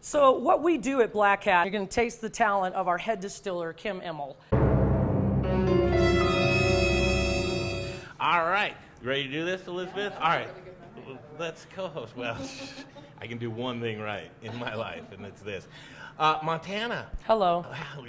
So what we do at Blackhat, you're going to taste the talent of our head distiller, Kim Immel. All right. You ready to do this, Elizabeth? All right. Let's co-host. Well, I can do one thing right in my life, and it's this. Montana. Hello.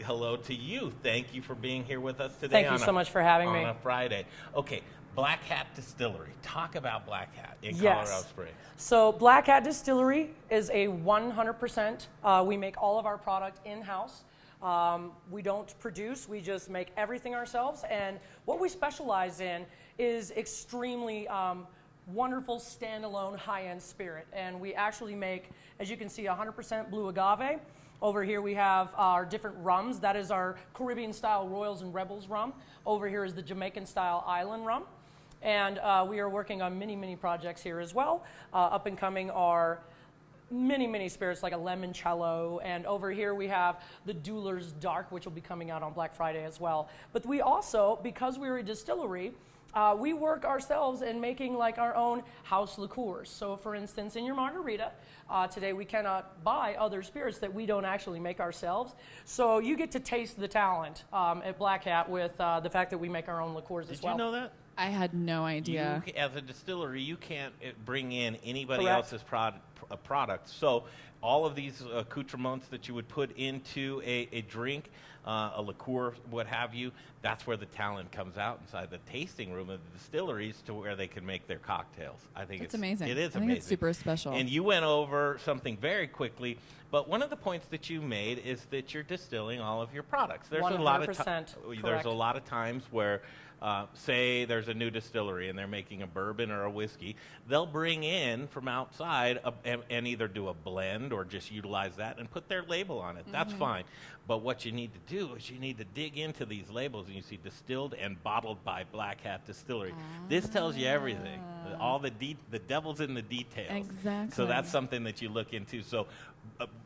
Hello to you. Thank you for being here with us today. Thank you so much for having me. On a Friday. Okay, Blackhat Distillery. Talk about Blackhat in Yes. Colorado Springs. So Blackhat Distillery is a 100%. We make all of our product in-house. We don't produce, we just make everything ourselves. And what we specialize in is extremely wonderful standalone high-end spirit. And we actually make, as you can see, 100% blue agave. Over here we have our different rums. That is our Caribbean-style Royals and Rebels rum. Over here is the Jamaican-style Island rum. And we are working on many, many projects here as well. Up and coming are many spirits like a limoncello, and over here we have the Dueler's Dark, which will be coming out on Black Friday as well. But we also, because we're a distillery, we work ourselves in making like our own house liqueurs. So for instance, in your margarita, today we cannot buy other spirits that we don't actually make ourselves. So you get to taste the talent at Blackhat with the fact that we make our own liqueurs as well. Did you know that? I had no idea. As a distillery, you can't bring in anybody Correct. else's product. So all of these accoutrements that you would put into a drink, a liqueur, what have you, that's where the talent comes out inside the tasting room of the distilleries to where they can make their cocktails. I think It's amazing. It is I amazing. think it's super special. And you went over something very quickly, but one of the points that you made is that you're distilling all of your products. There's 100% a lot of correct. there's a lot of times where say there's a new distillery and they're making a bourbon or a whiskey, they'll bring in from outside and either do a blend or just utilize that and put their label on it. That's fine. But what you need to do is you need to dig into these labels, and you see distilled and bottled by Blackhat Distillery. This tells you everything. All the devil's in the details. Exactly. So that's something that you look into. So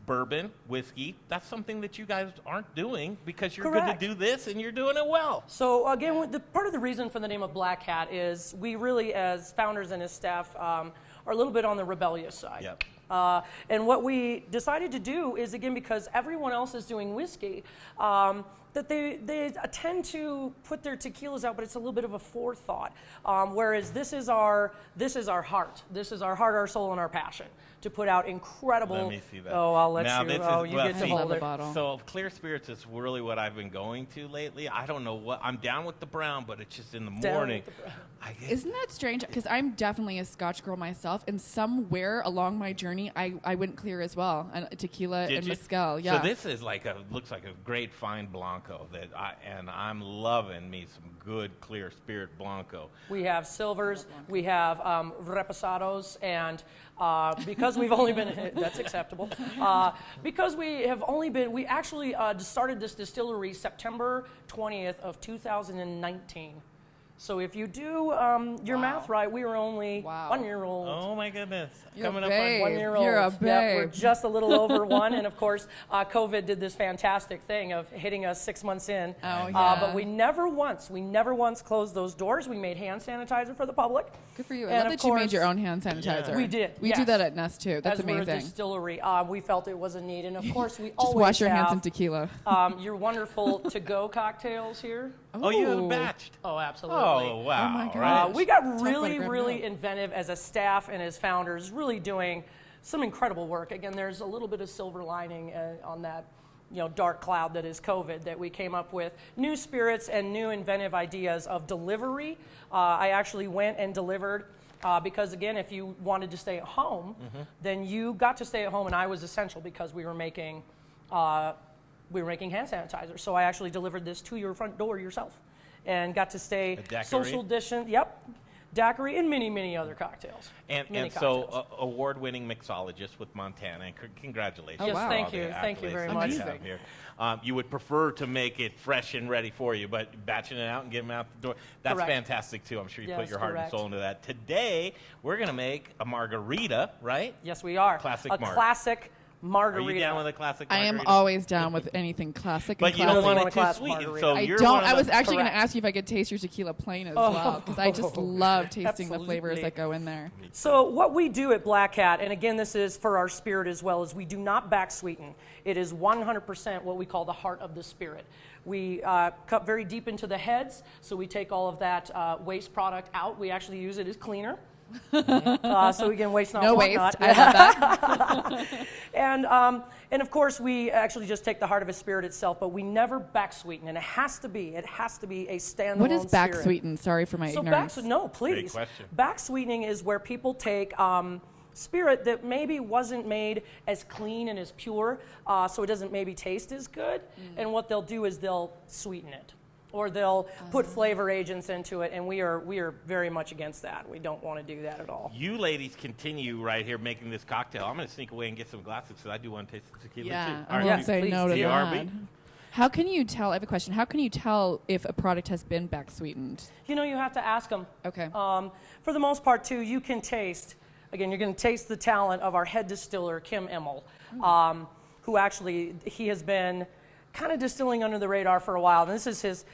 bourbon, whiskey, that's something that you guys aren't doing because you're going Correct. to do this and you're doing it well. So again, part of the reason for the name of Blackhat is we really, as founders and as staff, are a little bit on the rebellious side. Yep. And what we decided to do is, again, because everyone else is doing whiskey, that they tend to put their tequilas out, but it's a little bit of a forethought. Whereas this is our heart. This is our heart, our soul, and our passion to put out incredible. Let me see that. Oh, I'll let now, you. This Oh, is, you well, get to see, hold it. bottle. So clear spirits is really what I've been going to lately. I don't know what I'm down with the brown, but it's just in the Down morning. with the brown. Isn't that strange? Because I'm definitely a Scotch girl myself, and somewhere along my journey, I went clear as well. And tequila Did and you? mezcal, yeah. So this is looks like a great fine Blanco and I'm loving me some good clear spirit Blanco. We have silvers, we have reposados, and because we've only been, that's acceptable, because we actually started this distillery September 20th of 2019. So if you do your math right, we were only 1 year old. Oh my goodness. You're Coming a up on babe. 1 year old. You're a Yep, we're babe. just a little over one. And of course, COVID did this fantastic thing of hitting us 6 months in. Oh, yeah. But we never once closed those doors. We made hand sanitizer for the public. Good for you. I And love of that you made course- your own hand sanitizer. We did, We do yes. that at Nest too. That's As we're a amazing. distillery, we felt it was a need. And of course, we Just always wash your hands have in tequila. your wonderful to-go cocktails here. Oh, you Ooh. batched. Oh, absolutely. Oh, wow. Oh, my God. Right? We got about really, a grab really milk. inventive as a staff and as founders, really doing some incredible work. Again, there's a little bit of silver lining on that, dark cloud that is COVID, that we came up with new spirits and new inventive ideas of delivery. I actually went and delivered because, again, if you wanted to stay at home, then you got to stay at home, and I was essential because we were making hand sanitizer. So I actually delivered this to your front door yourself and got to stay A daiquiri? social distance. Yep. Daiquiri and many other cocktails. And Many so cocktails. award-winning mixologist with Montana. And congratulations. Yes, for thank all the you. Thank you accolades very that much. you have here. You would prefer to make it fresh and ready for you, but batching it out and getting them out the door, that's Correct. fantastic too. I'm sure you put Yes, your heart correct. and soul into that. Today, we're going to make a margarita, right? Yes, we are. Classic A marg. classic Margarita. Are you down with a classic I margarita? am always down with anything classic. But and you classic. don't want want it a too classic sweet. margarita. So I you're don't. one of I was the- actually going to Correct. ask you if I could taste your tequila plain as well, because I just love tasting the flavors Absolutely. that go in there. So what we do at Blackhat, and again, this is for our spirit as well, is we do not back sweeten. It is 100% what we call the heart of the spirit. We cut very deep into the heads, so we take all of that waste product out. We actually use it as cleaner. So we can waste not No want waste. not. I love that. And of course, we actually just take the heart of a spirit itself, but we never back sweeten, and it has to be a standalone. What is back spirit. sweeten? Sorry for my So ignorance. no, please. Great question. Back sweetening is where people take spirit that maybe wasn't made as clean and as pure, so it doesn't maybe taste as good. And what they'll do is they'll sweeten it, or they'll put flavor agents into it. And we are very much against that. We don't want to do that at all. You ladies continue right here making this cocktail. I'm going to sneak away and get some glasses because I do want to taste the tequila Yeah, too. I All right, won't yes, say please. no to DRB? that. How can you tell? I have a question. How can you tell if a product has been back sweetened? You have to ask them. Okay. For the most part, too, you can taste. Again, you're going to taste the talent of our head distiller, Kim Immel, who actually, he has been kind of distilling under the radar for a while. And this is his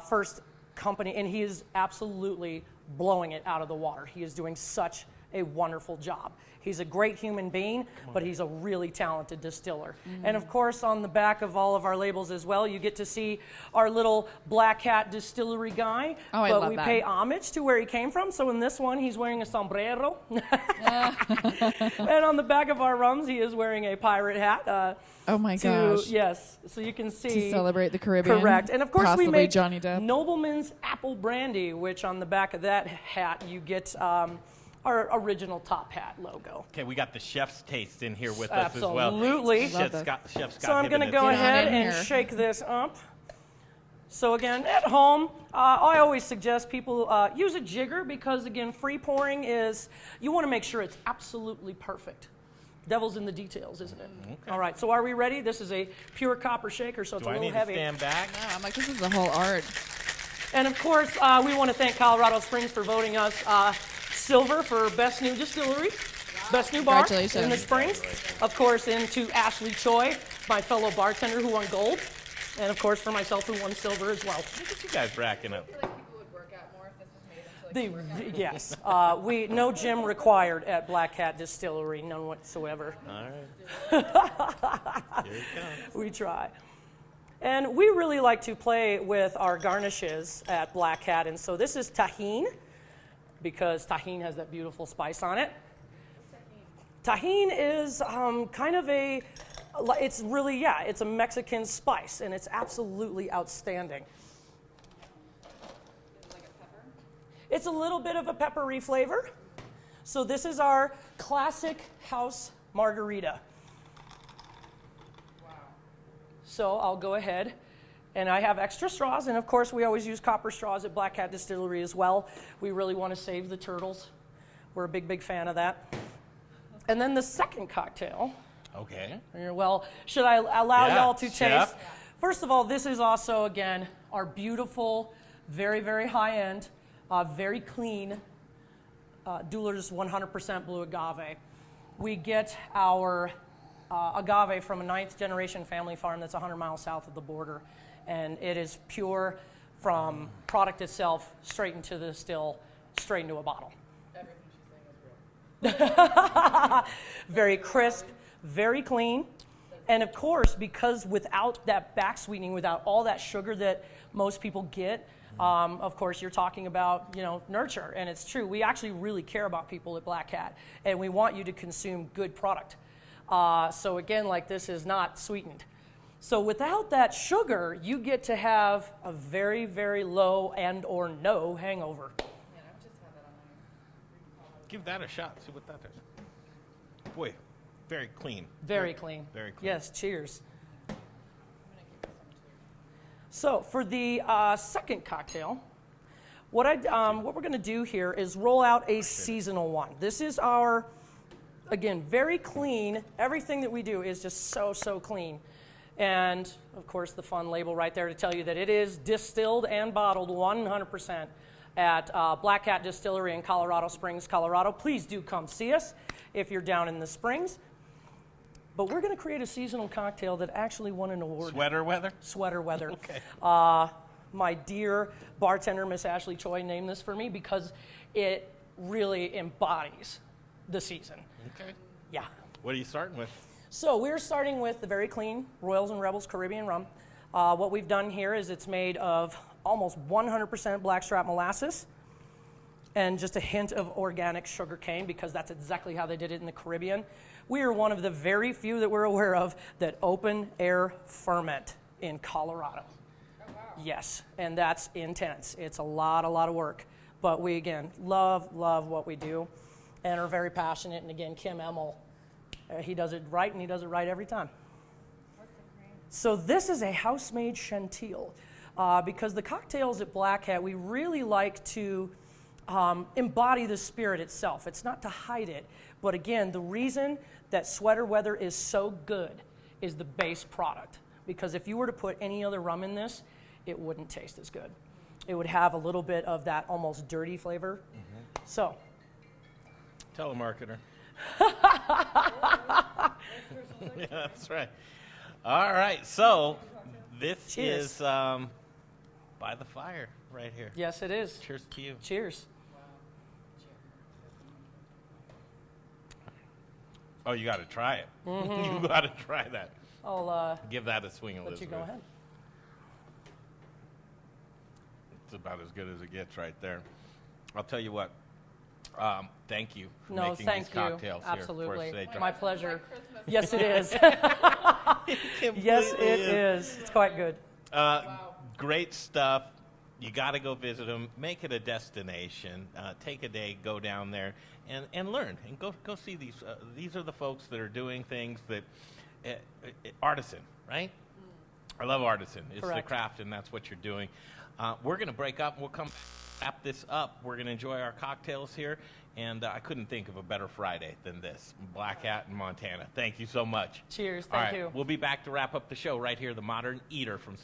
first company, and he is absolutely blowing it out of the water. He is doing such a wonderful job. He's a great human being, but he's a really talented distiller. And of course, on the back of all of our labels as well, you get to see our little Blackhat Distillery guy. Oh, I but love we that. pay homage to where he came from. So in this one, he's wearing a sombrero. And on the back of our rums, he is wearing a pirate hat. Oh my gosh. Yes, so you can see. To celebrate the Caribbean. Correct. And of course, possibly we make Johnny Depp. Nobleman's Apple Brandy, which on the back of that hat, you get our original top hat logo. Okay, we got the chef's taste in here with us as well. Absolutely. Love Chef Scott So I'm going to Hibbin go is- Get on ahead in and here. shake this up. So again, at home, I always suggest people use a jigger because, again, free pouring is, you want to make sure it's absolutely perfect. Devil's in the details, isn't it? Okay. All right, so are we ready? This is a pure copper shaker, so it's Do a I little need heavy. to stand back? No, I'm like, this is the whole art. And of course, we want to thank Colorado Springs for voting us silver for Best New Distillery, Best New Bar in the Congratulations. Springs. Of course, into Ashley Choi, my fellow bartender who won gold. And of course, for myself who won silver as well. Look at you guys racking up. Yes, no gym required at Blackhat Distillery, none whatsoever. All right. Here it comes. We try. And we really like to play with our garnishes at Blackhat. And so this is tahine, because tahine has that beautiful spice on it. Tahine is kind of it's really, it's a Mexican spice, and it's absolutely outstanding. It's a little bit of a peppery flavor. So this is our classic house margarita. So I'll go ahead, and I have extra straws, and of course we always use copper straws at Blackhat Distillery as well. We really want to save the turtles. We're a big, big fan of that. And then the second cocktail. Okay. Well, should I allow Yeah, y'all to chef. taste? First of all, this is also, again, our beautiful, very, very high-end, very clean Dueler's 100% blue agave. We get our agave from a 9th generation family farm that's 100 miles south of the border. And it is pure from product itself, straight into the still, straight into a bottle. Very crisp, very clean. And of course, because without that back sweetening, without all that sugar that most people get, of course, you're talking about, nurture. And it's true. We actually really care about people at Blackhat, and we want you to consume good product. So again, like, this is not sweetened. So without that sugar, you get to have a very, very low and or no hangover. Give that a shot. See what that does. Boy, very clean. Very clean. Very clean. Yes, cheers. So for the second cocktail, what we're going to do here is roll out a seasonal one. This is our, again, very clean. Everything that we do is just so, so clean. And, of course, the fun label right there to tell you that it is distilled and bottled 100% at Blackhat Distillery in Colorado Springs, Colorado. Please do come see us if you're down in the Springs. but we're going to create a seasonal cocktail that actually won an award. Sweater weather? Sweater weather. Okay. My dear bartender, Miss Ashley Choi, named this for me because it really embodies the season. Okay. Yeah. What are you starting with? So we're starting with the very clean Royals and Rebels Caribbean rum. What we've done here is it's made of almost 100% blackstrap molasses and just a hint of organic sugar cane because that's exactly how they did it in the Caribbean. We are one of the very few that we're aware of that open air ferment in Colorado. Yes, and that's intense. It's a lot of work. But we, again, love what we do and are very passionate. And again, Kim Emmel, he does it right, and he does it right every time. So this is a house-made Chantilly. Because the cocktails at Blackhat, we really like to embody the spirit itself. It's not to hide it. But again, the reason that Sweater Weather is so good is the base product. Because if you were to put any other rum in this, it wouldn't taste as good. It would have a little bit of that almost dirty flavor. Mm-hmm. So. Telemarketer. Yeah, that's right. All right, so this Cheers. is by the fire right here. Yes, it is. Cheers to you. Cheers. Oh, you got to try it. Mm-hmm. You got to try that. I'll Give that a swing, let Elizabeth. you go ahead. It's about as good as it gets right there. I'll tell you what. Thank you for No, making thank these you. cocktails Absolutely. here for us today. My pleasure. Yes, it is. Completely Yes, it is. It's quite good. Great stuff. You got to go visit them. Make it a destination. Take a day, go down there, and learn. And go see these. These are the folks that are doing things that artisan, right? I love artisan. It's Correct. the craft, and that's what you're doing. We're going to break up. We'll come wrap this up. We're going to enjoy our cocktails here, and I couldn't think of a better Friday than this. Blackhat in Montana. Thank you so much. Cheers. All Thank right, you. we'll be back to wrap up the show right here, The Modern Eater from